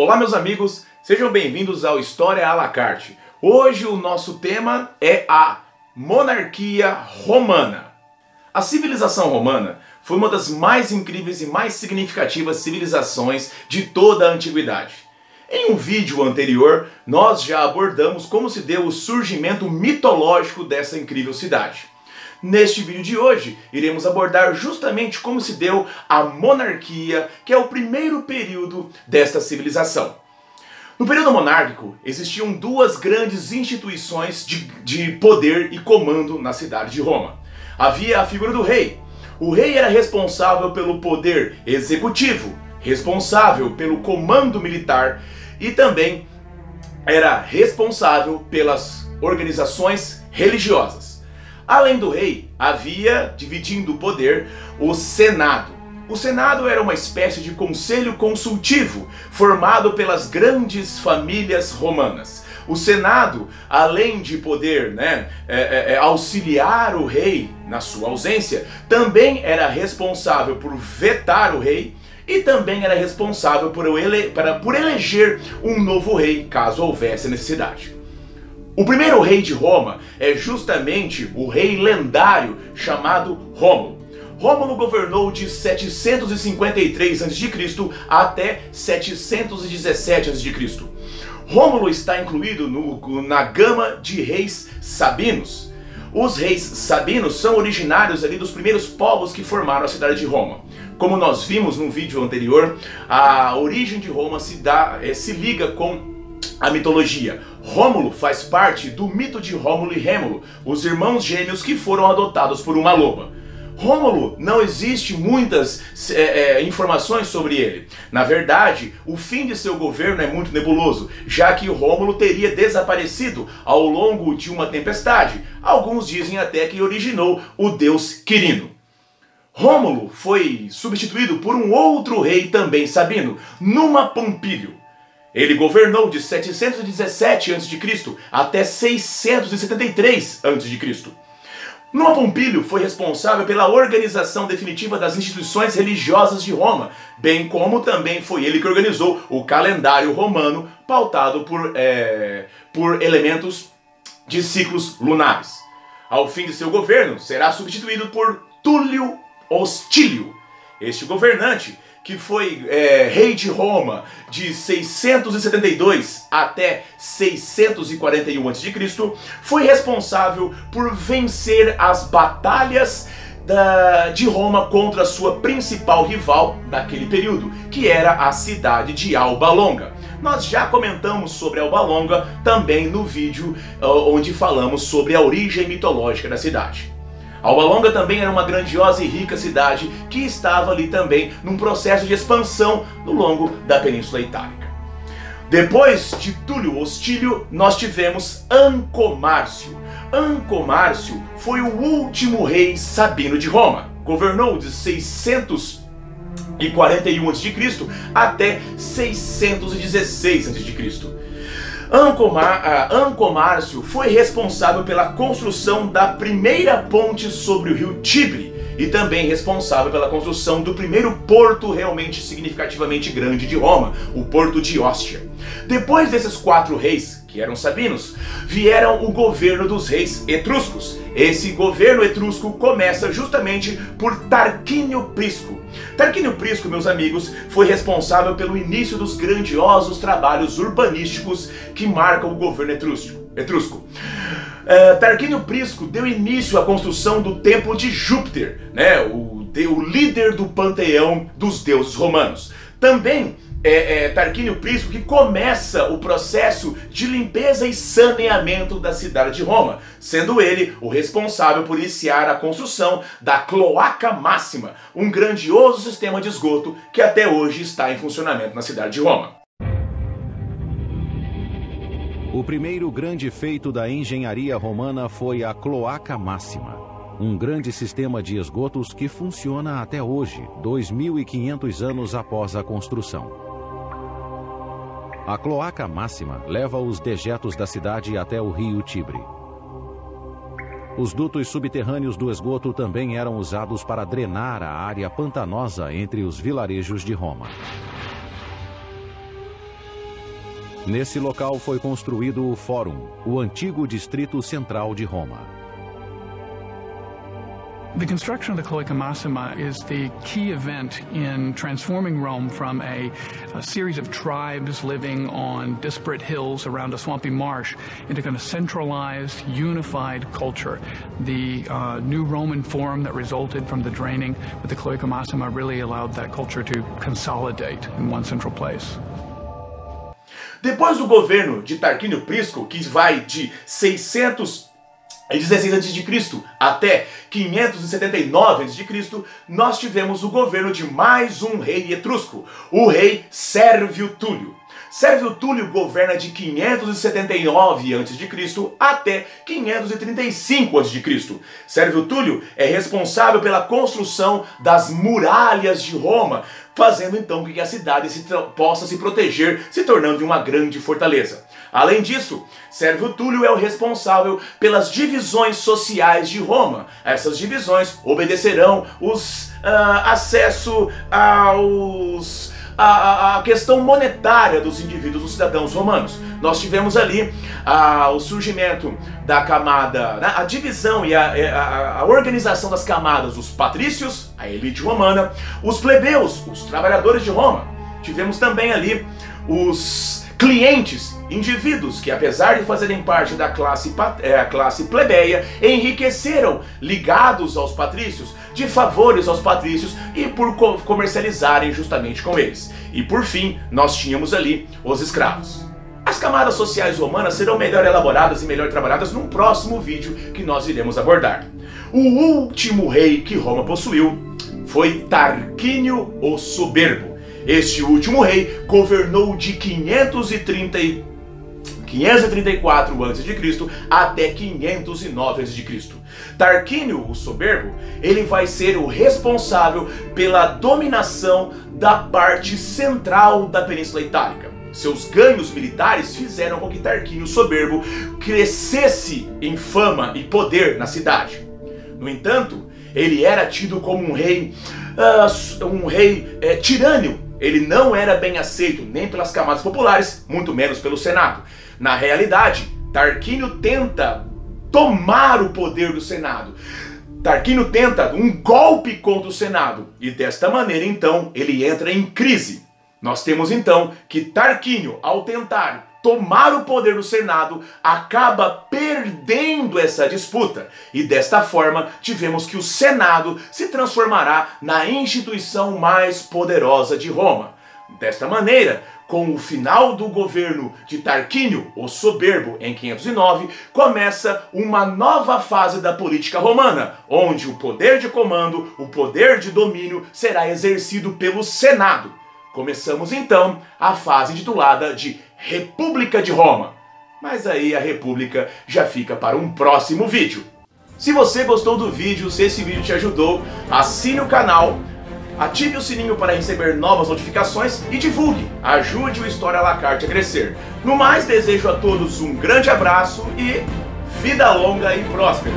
Olá meus amigos, sejam bem-vindos ao História à la carte. Hoje o nosso tema é a monarquia romana. A civilização romana foi uma das mais incríveis e mais significativas civilizações de toda a antiguidade. Em um vídeo anterior, nós já abordamos como se deu o surgimento mitológico dessa incrível cidade. Neste vídeo de hoje, iremos abordar justamente como se deu a monarquia, que é o primeiro período desta civilização. No período monárquico, existiam duas grandes instituições de poder e comando na cidade de Roma. Havia a figura do rei. O rei era responsável pelo poder executivo, responsável pelo comando militar e também era responsável pelas organizações religiosas. Além do rei, havia, dividindo o poder, o Senado. O Senado era uma espécie de conselho consultivo, formado pelas grandes famílias romanas. O Senado, além de poder auxiliar o rei na sua ausência, também era responsável por vetar o rei e também era responsável por eleger um novo rei, caso houvesse necessidade. O primeiro rei de Roma é justamente o rei lendário chamado Rômulo. Rômulo governou de 753 a.C. até 717 a.C. Rômulo está incluído na gama de reis sabinos. Os reis sabinos são originários ali dos primeiros povos que formaram a cidade de Roma. Como nós vimos no vídeo anterior, a origem de Roma se liga com a mitologia. Rômulo faz parte do mito de Rômulo e Rêmulo, os irmãos gêmeos que foram adotados por uma loba. Rômulo, não existe muitas informações sobre ele. Na verdade, o fim de seu governo é muito nebuloso, já que Rômulo teria desaparecido ao longo de uma tempestade. Alguns dizem até que originou o deus Quirino. Rômulo foi substituído por um outro rei também sabino, Numa Pompílio. Ele governou de 717 a.C. até 673 a.C. Numa Pompílio foi responsável pela organização definitiva das instituições religiosas de Roma, bem como também foi ele que organizou o calendário romano, pautado por elementos de ciclos lunares. Ao fim de seu governo, será substituído por Túlio Hostílio. Este governante, que foi rei de Roma de 672 até 641 a.C., foi responsável por vencer as batalhas de Roma contra a sua principal rival daquele período, que era a cidade de Alba Longa. Nós já comentamos sobre Alba Longa também no vídeo onde falamos sobre a origem mitológica da cidade. Alba Longa também era uma grandiosa e rica cidade que estava ali também num processo de expansão no longo da Península Itálica. Depois de Túlio Hostílio, nós tivemos Ancomárcio. Ancomárcio foi o último rei sabino de Roma. Governou de 641 a.C. até 616 a.C. Ancomárcio foi responsável pela construção da primeira ponte sobre o rio Tibre e também responsável pela construção do primeiro porto realmente significativamente grande de Roma, o porto de Ostia. Depois desses quatro reis, que eram sabinos, vieram o governo dos reis etruscos. Esse governo etrusco começa justamente por Tarquínio Prisco. Tarquínio Prisco, meus amigos, foi responsável pelo início dos grandiosos trabalhos urbanísticos que marcam o governo etrusco. Tarquínio Prisco deu início à construção do Templo de Júpiter, o líder do panteão dos deuses romanos. Também Tarquínio Prisco que começa o processo de limpeza e saneamento da cidade de Roma, sendo ele o responsável por iniciar a construção da Cloaca Máxima, um grandioso sistema de esgoto que até hoje está em funcionamento na cidade de Roma. O primeiro grande feito da engenharia romana foi a Cloaca Máxima, um grande sistema de esgotos que funciona até hoje, 2.500 anos após a construção. A Cloaca Máxima leva os dejetos da cidade até o rio Tibre. Os dutos subterrâneos do esgoto também eram usados para drenar a área pantanosa entre os vilarejos de Roma. Nesse local foi construído o Fórum, o antigo distrito central de Roma. The construction of the Cloaca Massima is the key event in transforming Rome from a series of tribes living on disparate hills around a swampy marsh into kind of centralized, unified culture. The new Roman Forum that resulted from the draining with the Cloaca Massima really allowed that culture to consolidate in one central place. Depois do governo de Tarquínio Prisco, que vai de 616 a.C. até 579 a.C., nós tivemos o governo de mais um rei etrusco, o rei Sérvio Túlio. Sérvio Túlio governa de 579 a.C. até 535 a.C. Sérvio Túlio é responsável pela construção das muralhas de Roma, fazendo então que a cidade possa se proteger, se tornando uma grande fortaleza. Além disso, Sérvio Túlio é o responsável pelas divisões sociais de Roma. Essas divisões obedecerão acesso a questão monetária dos indivíduos, dos cidadãos romanos. Nós tivemos ali o surgimento da camada, a divisão e a organização das camadas dos patrícios, a elite romana, os plebeus, os trabalhadores de Roma. Tivemos também ali os clientes, indivíduos que, apesar de fazerem parte da classe plebeia, enriqueceram ligados aos patrícios, de favores aos patrícios e por comercializarem justamente com eles. E por fim, nós tínhamos ali os escravos. As camadas sociais romanas serão melhor elaboradas e melhor trabalhadas num próximo vídeo que nós iremos abordar. O último rei que Roma possuiu foi Tarquínio o Soberbo. Este último rei governou de 534 a.C. até 509 a.C. Tarquínio o Soberbo, ele vai ser o responsável pela dominação da parte central da Península Itálica. Seus ganhos militares fizeram com que Tarquínio o Soberbo crescesse em fama e poder na cidade. No entanto, ele era tido como um rei tirânico. Ele não era bem aceito nem pelas camadas populares, muito menos pelo Senado. Na realidade, Tarquínio tenta tomar o poder do Senado. Tarquínio tenta um golpe contra o Senado e desta maneira então ele entra em crise. Nós temos então que Tarquínio, ao tentar tomar o poder do Senado, acaba perdendo essa disputa. E desta forma, tivemos que o Senado se transformará na instituição mais poderosa de Roma. Desta maneira, com o final do governo de Tarquínio o Soberbo em 509, começa uma nova fase da política romana, onde o poder de comando, o poder de domínio será exercido pelo Senado. Começamos então a fase intitulada de República de Roma. Mas aí a República já fica para um próximo vídeo. Se você gostou do vídeo, se esse vídeo te ajudou, assine o canal, ative o sininho para receber novas notificações e divulgue. Ajude o História à la Carte a crescer. No mais, desejo a todos um grande abraço e vida longa e próspera.